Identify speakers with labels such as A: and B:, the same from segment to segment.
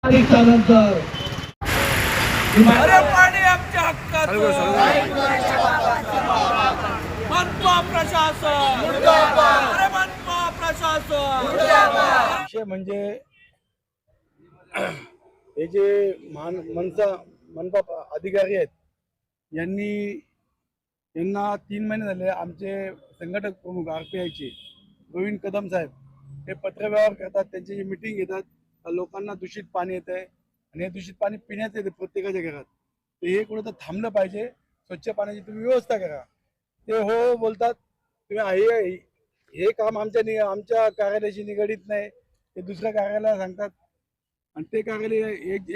A: त्यानंतर
B: अरे पाणी आमच्या हक्काचं, मनपा प्रशासन, अरे मनपा प्रशासन।
C: विषय म्हणजे हे जे मनपा अधिकारी आहेत यांना 3 महिने झाले आमचे संघटक प्रमुख RPIचे गोविंद कदम साहेब हे पत्रव्यवहार करतात, त्यांची मीटिंग घेतात, लोकांना दूषित पाणी येत आहे आणि हे दूषित पाणी पिण्यात येते प्रत्येकाच्या घरात। तर हे कुठं तर थांबलं पाहिजे, स्वच्छ पाण्याची तुम्ही व्यवस्था करा। ते हो बोलतात, तुम्ही हे काम आमच्या कार्यालयाशी निगडीत नाही, ते दुसऱ्या कार्यालयाला सांगतात आणि ते कार्यालय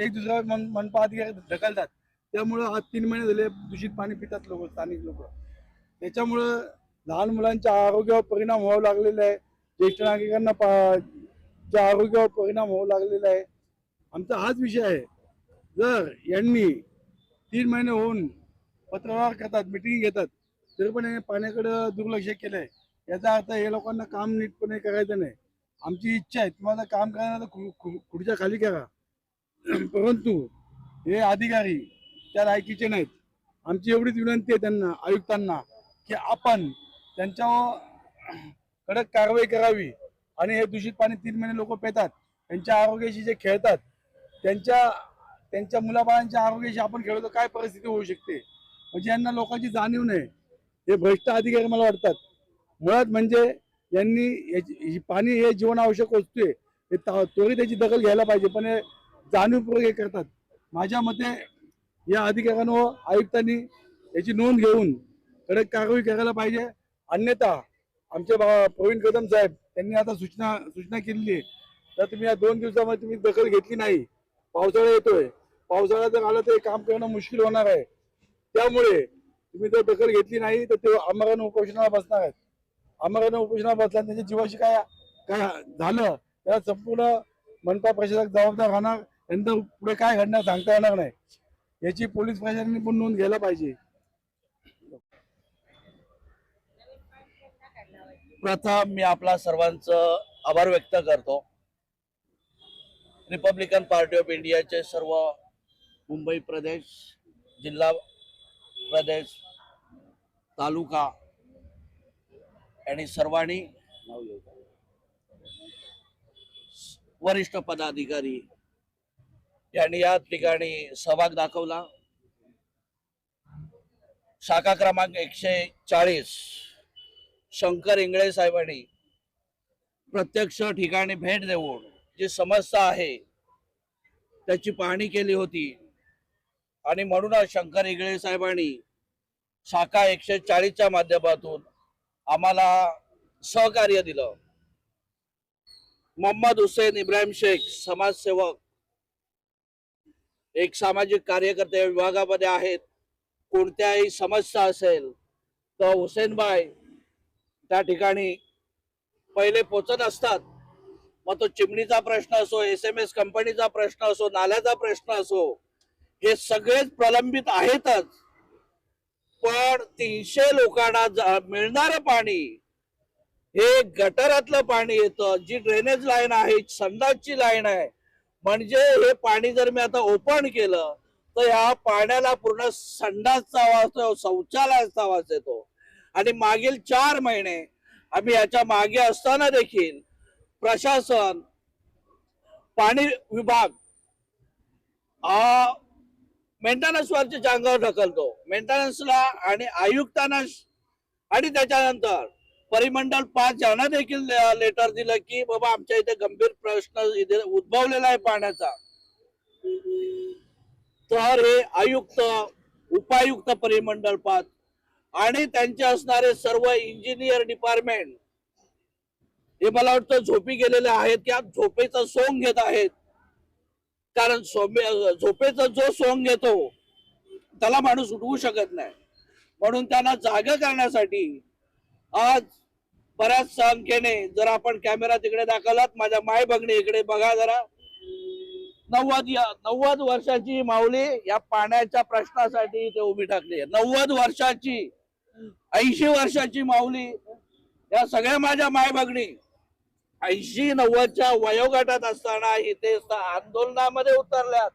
C: एक दुसरा मनपा अधिकारी ढकलतात। त्यामुळं आज 3 महिने झाले दूषित पाणी पितात स्थानिक लोक। त्याच्यामुळं लहान मुलांच्या आरोग्यावर परिणाम होऊ लागलेला आहे, ज्येष्ठ नागरिकांना च्या आरोग्यावर परिणाम होऊ लागलेला आहे। आमचा हाच विषय आहे, जर यांनी 3 महिने होऊन पत्रव्यवहार करतात, मिटिंग घेतात, तरी पण पाण्याकडे दुर्लक्ष केलंय, याचा अर्थ हे लोकांना काम नीटपणे करायचं नाही। आमची इच्छा आहे तुम्हाला काम करायला खुर्च्या खाली करा, परंतु हे अधिकारी त्या लायकीचे नाहीत। आमची एवढीच विनंती आहे त्यांना, आयुक्तांना, की आपण त्यांच्यावर कडक कारवाई करावी आणि हे दूषित पाणी 3 महिने लोक पितात, त्यांच्या आरोग्याशी जे खेळतात, त्यांच्या मुलाबाळांच्या आरोग्याशी आपण खेळतो, काय परिस्थिती होऊ शकते म्हणजे यांना लोकांची जाणीव नाही। हे भ्रष्ट अधिकारी मला वाटतात। मुळात म्हणजे यांनी पाणी हे जीवनावश्यक वस्तू आहे, हे त्वरित त्याची दखल घ्यायला पाहिजे, पण हे जाणीवपूर्वक हे करतात। माझ्या मते या अधिकाऱ्यांवर आयुक्तांनी याची नोंद घेऊन कडक कारवाई करायला पाहिजे, अन्यथा आमचे प्रवीण कदम साहेब त्यांनी आता सूचना केलेली आहे, तर तुम्ही या 2 दिवसामध्ये तुम्ही दखल घेतली नाही, पावसाळा येतोय, पावसाळा जर आला तर काम करणं मुश्किल होणार आहे। त्यामुळे तुम्ही जर दखल घेतली नाही तर ते आमरण उपोषणाला बसणार आहेत। आमरण उपोषणाला बसल्याने त्यांच्या जीवाशी काय झालं त्याला संपूर्ण मनपा प्रशासक जबाबदार राहणार, नंतर पुढे काय घडणार सांगता येणार नाही। याची पोलीस प्रशासनाने पण नोंद घ्यायला पाहिजे।
B: प्रथम मी आपला सर्वांचं आभार व्यक्त करतो। रिपब्लिकन पार्टी ऑफ इंडियाचे सर्व मुंबई प्रदेश, जिल्हा प्रदेश, तालुका आणि सर्वांनी वरिष्ठ पदाधिकारी यांनी या ठिकाणी सहभाग दाखवला। शाखा क्रमांक 140 शंकर इंगळे साहेबांनी प्रत्यक्ष ठिकाणी भेट देऊन जी समस्या आहे त्याची पाहणी केली होती आणि म्हणूनच शंकर इंगळे साहेबांनी शाखा 140च्या माध्यमातून आम्हाला सहकार्य दिलं। मोहम्मद हुसेन इब्राहिम शेख समाजसेवक, एक सामाजिक कार्यकर्ते विभागामध्ये आहेत, कोणत्याही समस्या असेल तर हुसेनबाई त्या ठिकाणी पहिले पोचत असतात। मग तो चिमणीचा प्रश्न असो, SMS कंपनीचा प्रश्न असो, नाल्याचा प्रश्न असो, हे सगळेच प्रलंबित आहेतच, पण 300 लोकांना मिळणारं पाणी हे गटारातलं पाणी येतं, जी ड्रेनेज लाईन आहे, संडासची लाईन आहे, म्हणजे हे पाणी जर मी आता ओपन केलं तर या पाण्याला पूर्ण संडासचा आवाज येतो, शौचालयाचा आवाज येतो। आणि मागील 4 महिने आम्ही याच्या मागे असताना देखील प्रशासन, पाणी विभाग मेंटेनन्स वरच्या अंगावर ढकलतो, मेंटेनन्सला आणि आयुक्तांना, आणि त्याच्यानंतर परिमंडल 5 यांना देखील लेटर दिलं की बाबा आमच्या इथे गंभीर प्रश्न इथे उद्भवलेला आहे पाण्याचा। तर हे आयुक्त, उपायुक्त परिमंडल 5 आणि त्यांचे असणारे सर्व इंजिनियर डिपार्टमेंट हे मला वाटतं झोपी गेलेले आहेत, की झोपेचा सोंग घेत आहेत। कारण झोपेचा जो सोंग घेतो त्याला माणूस उठवू शकत नाही, म्हणून त्यांना जागा करण्यासाठी आज बऱ्याच संख्येने, जर आपण कॅमेरा तिकडे दाखवलात, माझ्या माय भगिनी इकडे बघा जरा, 90 वर्षाची माऊली या पाण्याच्या प्रश्नासाठी इथे उभी टाकली आहे। 90 वर्षाची, 80 वर्षाची माऊली, या सगळ्या माझ्या माय भगिनी 80-90च्या वयोगटात असताना इथे आंदोलनामध्ये उतरल्यात.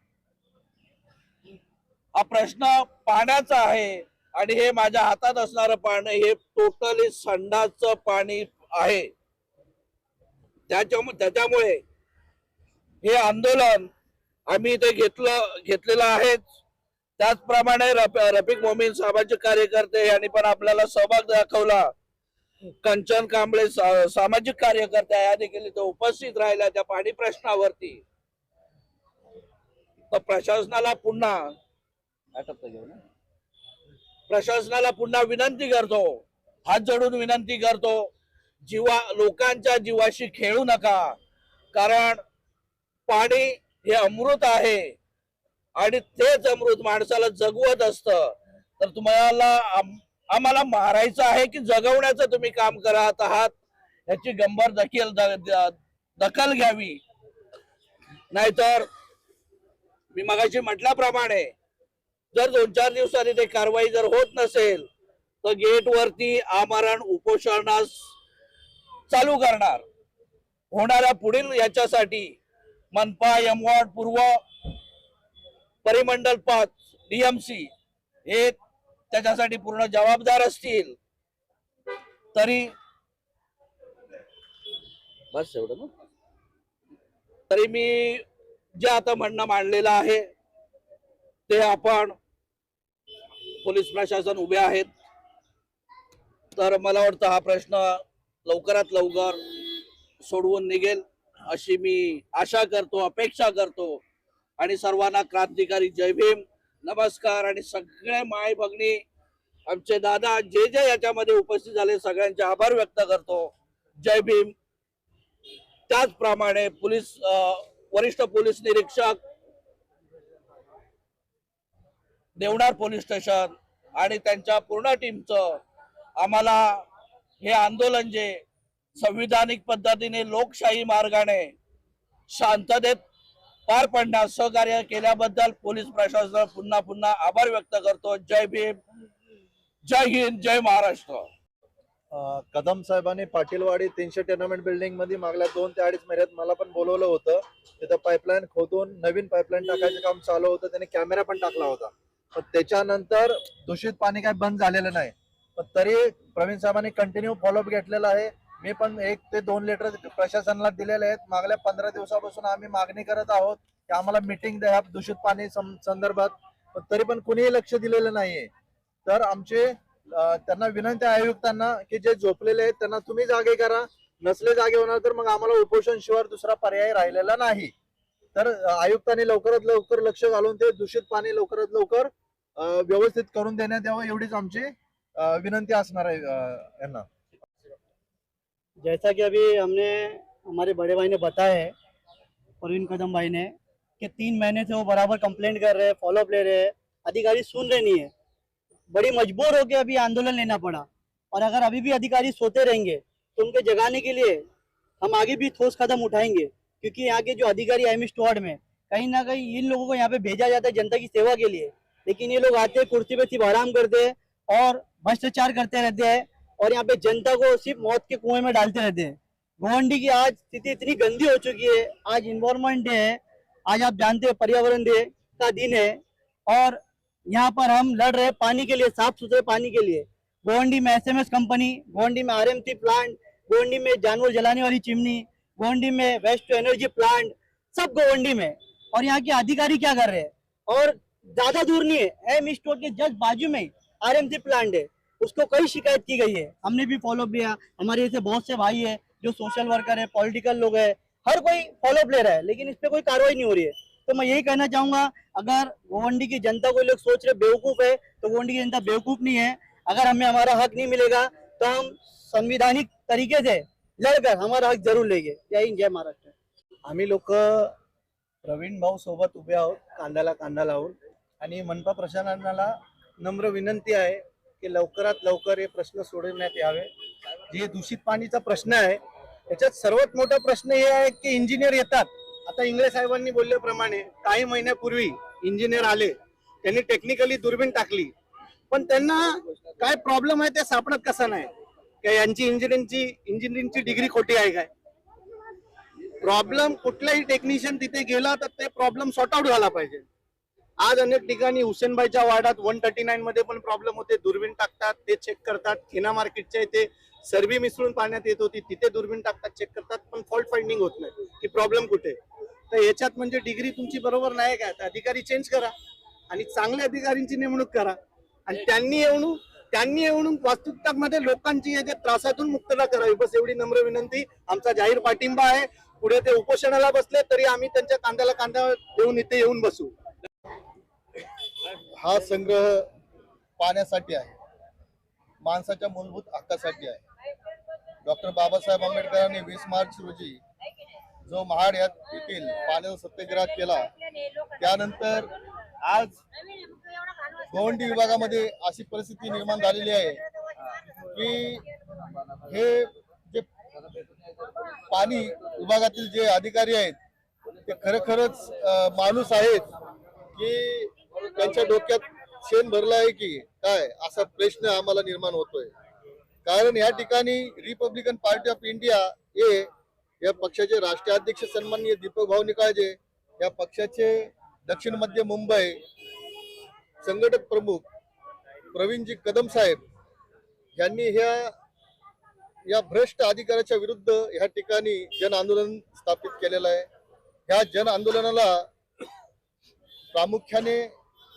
B: हा प्रश्न पाण्याचा आहे आणि हे माझ्या हातात असणारं पाणी हे टोटली संडासचं पाणी आहे. त्याच्यामुळे हे आंदोलन आम्ही इथे घेतलेलं आहेच. त्याचप्रमाणे रफिक मोमीन सामाजिक कार्यकर्ते यांनी पण आपल्याला सहभाग दाखवला. कंचन कांबळे सामाजिक कार्यकर्ते या देखील इथे उपस्थित राहिल्या त्या पाणी प्रश्नावरती. तर प्रशासनाला पुन्हा विनंती करतो, हात जोडून विनंती करतो, लोकांच्या जीवाशी खेळू नका. कारण पाणी हे अमृत आहे आणि तेच अमृत माणसाला जगवत असतं. तर तुम्हाला आम्हाला मारायचं आहे की जगवण्याचं तुम्ही काम करत आहात याची गंभीर दखल घ्यावी. नाहीतर मी मगाशी म्हटल्याप्रमाणे जर 2-4 दिवसांनी ते कारवाई जर होत नसेल तर गेट वरती आमरण उपोषणास चालू करणार. होणाऱ्या पुढील याच्यासाठी मनपा, यमवार्ड पूर्व, परिमंडल 5, डीएमसी हे त्याच्यासाठी पूर्ण जबाबदार असतील. तरी बस एवढं ना. तरी मी जे आता म्हणणं मांडलेलं आहे ते आपण पोलीस प्रशासन उभे आहेत. तर मला वाटतं हा प्रश्न लवकरात लवकर सोडवून निघेल अशी मी आशा करतो, अपेक्षा करतो. आणि सर्वांना क्रांतिकारी जय भीम, नमस्कार. आणि सगळे माय भगिनी, आमचे दादा जे जे याच्यामध्ये उपस्थित झाले सगळ्यांचे आभार व्यक्त करतो. जय भीम. त्याचप्रमाणे वरिष्ठ पोलीस निरीक्षक, देवनार पोलीस स्टेशन आणि त्यांच्या पूर्ण टीमचं आम्हाला हे आंदोलन जे संविधानिक पद्धतीने लोकशाही मार्गाने शांततेत पार पडण्यास सहकार्य केल्याबद्दल पोलीस प्रशासनाला पुन्हा पुन्हा आभार व्यक्त करतो. जय भीम, जय हिंद, जय महाराष्ट्र.
A: कदम साहेबांनी पाटीलवाडी 300 टेनमेंट बिल्डिंग मध्ये मागल्या 2 ते 2.5 महिन्यात मला पण बोलवलं होतं. तिथं पाईपलाईन खोदून नवीन पाईपलाईन टाकायचं काम चालू होतं. त्याने कॅमेरा पण टाकला होता. पण त्याच्यानंतर दूषित पाणी काय बंद झालेलं नाही. पण तरी प्रवीण साहेबांनी कंटिन्यू फॉलोअप घेतलेला आहे. मी पण 1 ते 2 लेटर प्रशासनाला दिलेले आहेत. मागल्या 15 दिवसापासून आम्ही मागणी करत आहोत की आम्हाला मीटिंग द्या दूषित पाणी संदर्भात. पण तरी पण कुणीही लक्ष दिलेलं नाहीये. तर आमचे त्यांना विनंती आहे आयुक्तांना की जे झोपलेले आहेत त्यांना तुम्ही जागे करा. नसले जागे होणार तर मग आम्हाला उपोषण शिवाय दुसरा पर्याय राहिलेला नाही. तर आयुक्तांनी लवकरात लवकर लक्ष घालून ते दूषित पाणी लवकरात लवकर व्यवस्थित करून देण्यात यावं एवढीच आमची विनंती असणार आहे यांना.
D: जैसा कि अभी हमारे बड़े भाई ने बताया है, प्रवीण कदम भाई ने, कि 3 महीने से वो बराबर कंप्लेंट कर रहे हैं, फॉलोअप ले रहे हैं, अधिकारी सुन रहे नहीं है. बड़ी मजबूर होकर अभी आंदोलन लेना पड़ा. और अगर अभी भी अधिकारी सोते रहेंगे तो उनके जगाने के लिए हम आगे भी ठोस कदम उठाएंगे. क्योंकि यहाँ के जो अधिकारी एमएस स्क्वाड में कहीं ना कहीं इन लोगों को यहाँ पे भेजा जाता है जनता की सेवा के लिए, लेकिन ये लोग आते हैं कुर्सी पे सिर्फ आराम करते हैं और भ्रष्टाचार करते रहते हैं और यहाँ पे जनता को सिर्फ मौत के कुएं में डालते रहते हैं. गोवंडी की आज स्थिति इतनी गंदी हो चुकी है. आज इन्वायरमेंट डे है, आज आप जानते हैं पर्यावरण डे का दिन है और यहाँ पर हम लड़ रहे हैं पानी के लिए, साफ सुथरे पानी के लिए. गोवंडी में एसएमएस कंपनी, गोवंडी में आरएमसी प्लांट, गोवंडी में जानवर जलाने वाली चिमनी, गोवंडी में वेस्ट टू एनर्जी प्लांट, सब गोवंडी में. और यहाँ के अधिकारी क्या कर रहे हैं? और ज्यादा दूर नहीं है, एम स्टोर के जस्ट बाजू में आरएमसी प्लांट है, उसको कई शिकायत की गई है. हमने भी फॉलोअप लिया. हमारे ऐसे बहुत से भाई है जो सोशल वर्कर है, पॉलिटिकल लोग है, हर कोई फॉलोअप ले रहा है, लेकिन इस पे कोई कार्रवाई नहीं हो रही है. तो मैं यही कहना चाहूंगा, अगर गोवंडी की जनता को लोग सोच रहे बेवकूफ है, तो गोवंडी की जनता बेवकूफ नहीं है. अगर हमें हमारा हक नहीं मिलेगा तो हम संविधानिक तरीके से लड़कर हमारा हक जरूर लेंगे. जय हिंद, जय महाराष्ट्र.
A: आम्ही लोक प्रवीण भाऊ सोबत उभे आहोत कांद्याला कांदा लावून. आणि मनपा प्रशासनाला नम्र विनंती आहे की लवकरात लवकर हे प्रश्न सोडवण्यात यावे. जे दूषित पाणीचा प्रश्न आहे त्याच्यात सर्वात मोठा प्रश्न हे आहे की इंजिनियर येतात. आता इंगळे साहेबांनी बोलल्याप्रमाणे काही महिन्यापूर्वी इंजिनियर आले, त्यांनी टेक्निकली दुर्बीण टाकली, पण त्यांना काय प्रॉब्लेम आहे ते सापडत कसं नाही. काय यांची इंजिनिअरिंगची डिग्री खोटी आहे काय?
E: प्रॉब्लेम कुठलाही टेक्निशियन तिथे गेला तर ते प्रॉब्लेम सॉर्ट आउट झाला पाहिजे. आज अनेक ठिकाणी हुसेनबाईच्या वार्डात 139 मध्ये पण प्रॉब्लेम होते. दुर्बीण टाकतात, ते चेक करतात. खेना मार्केटच्या इथे सर्वी मिसळून पाण्यात येत होती, तिथे दुर्बीण टाकतात, चेक करतात, पण फॉल्ट फाइंडिंग होत नाही की प्रॉब्लेम कुठे. तर याच्यात म्हणजे डिग्री तुमची बरोबर नाही का, तर अधिकारी चेंज करा आणि चांगल्या अधिकाऱ्यांची नेमणूक करा आणि त्यांनी येऊन वास्तविकतामध्ये लोकांची याच्या त्रासातून मुक्तता करावी. बस एवढी नम्र विनंती. आमचा जाहीर पाठिंबा आहे. पुढे ते उपोषणाला बसले तरी आम्ही त्यांच्या कांद्याला कांदा देऊन इथे येऊन बसू.
A: हा संग्रह पाण्यासाठी आहे, माणसाच्या मूलभूत हक्कासाठी आहे. डॉक्टर बाबासाहेब आंबेडकरांनी 20 मार्च रोजी जो महाड येथील पाण्याचा सत्याग्रह केला, त्यानंतर आज गोवंडी विभागामध्ये अशी परिस्थिती निर्माण झालेली आहे की हे जे पाणी विभागातील जे अधिकारी आहेत ते खरोखरच माणूस आहेत की त्यांच्या डोक्यात शेण भरलं आहे की काय, असा प्रश्न आम्हाला निर्माण होतोय. कारण या ठिकाणी रिपब्लिकन पार्टी ऑफ इंडिया हे या पक्षाचे राष्ट्रीय अध्यक्ष सन्माननीय दीपक भाऊ निकाळजे, या पक्षाचे दक्षिण मध्य मुंबई संघटक प्रमुख प्रवीणजी कदम साहेब यांनी या भ्रष्ट अधिकाऱ्याच्या विरुद्ध या ठिकाणी जन आंदोलन स्थापित केलेलं आहे. ह्या जन आंदोलनाला प्रामुख्याने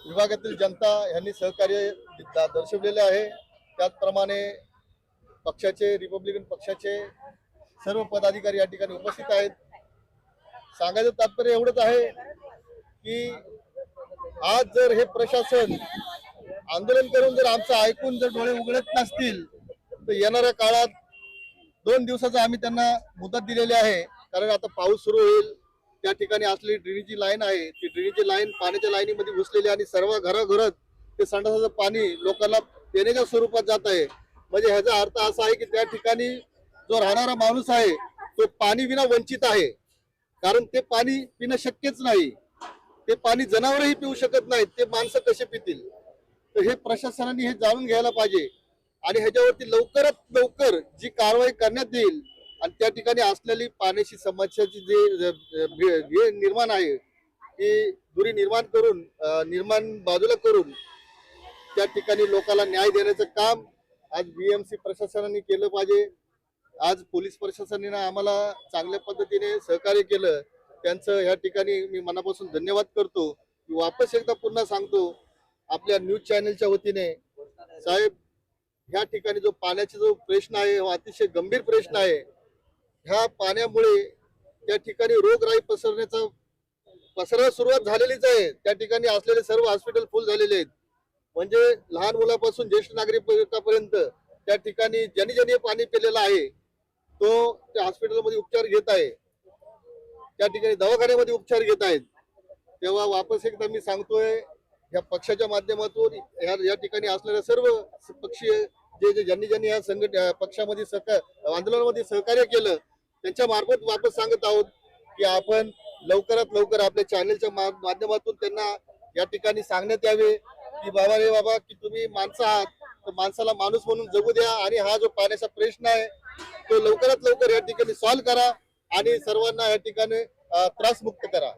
A: विभागातील जनता यांनी सहकार्य दर्शवलेले आहे. त्याचप्रमाणे पक्षाचे रिपब्लिकन पक्षाचे सर्व पदाधिकारी या ठिकाणी उपस्थित आहेत. सांगायचं तात्पर्य एवढंच आहे की आज जर हे प्रशासन आंदोलन करून जर आमचं ऐकून जर डोळे उघडत नसतील तर येणाऱ्या काळात 2 दिवसाचा आम्ही त्यांना मुदत दिलेली आहे. कारण आता पाऊस सुरू होईल, त्या ठिकाणी असलेली ड्रेनेजची लाईन आहे, ती ड्रेनेजची लाईन पाण्याच्या लाईनीमध्ये घुसलेली आणि सर्व घराघरात ते संडासाचं पाणी लोकांना पिण्याच्या स्वरूपात जात आहे. म्हणजे ह्याचा अर्थ असा आहे की त्या ठिकाणी जो राहणारा माणूस आहे तो पाणी विना वंचित आहे. कारण ते पाणी पिणं शक्यच नाही, ते पाणी जनावरही पिऊ शकत नाहीत, ते माणसं कसे पितील. तर हे प्रशासनाने हे जाणून घ्यायला पाहिजे आणि ह्याच्यावरती लवकरात लवकर जी कारवाई करण्यात येईल आणि त्या ठिकाणी असलेली पाण्याची समस्याची जे निर्माण आहे ती दुरी निर्माण बाजूला करून त्या ठिकाणी लोकांना न्याय देण्याचं काम आज बीएमसी प्रशासनाने केलं पाहिजे. आज पोलीस प्रशासनाने आम्हाला चांगल्या पद्धतीने सहकार्य केलं, त्यांचं या ठिकाणी मी मनापासून धन्यवाद करतो. वापस एकदा पुन्हा सांगतो आपल्या न्यूज चॅनलच्या वतीने, साहेब ह्या ठिकाणी जो पाण्याचा जो प्रश्न आहे हा अतिशय गंभीर प्रश्न आहे. ह्या पाण्यामुळे त्या ठिकाणी रोगराई पसरायला सुरुवात झालेलीच आहे. त्या ठिकाणी असलेले सर्व हॉस्पिटल फुल झालेले आहेत. म्हणजे लहान मुलापासून ज्येष्ठ नागरिकांपर्यंत त्या ठिकाणी ज्यांनी पाणी पिलेलं आहे तो त्या हॉस्पिटलमध्ये उपचार घेत आहे, त्या ठिकाणी दवाखान्यामध्ये उपचार घेत आहेत. तेव्हा वापस एकदा मी सांगतोय, या पक्षाच्या माध्यमातून या ठिकाणी असलेल्या सर्व पक्षीय ज्यांनी या पक्षामध्ये आंदोलनामध्ये सहकार्य केलं त्यांच्या मार्फत वापस सांगत आहोत की आपण लवकरात लवकर आपल्या चॅनलच्या माध्यमातून त्यांना या ठिकाणी सांगण्यात यावे की बाबा रे बाबा की तुम्ही माणसं आहात तर माणसाला माणूस म्हणून जगू द्या आणि हा जो पाण्याचा प्रश्न आहे तो लवकरात लवकर या ठिकाणी सॉल्व्ह करा आणि सर्वांना या ठिकाणी त्रासमुक्त करा.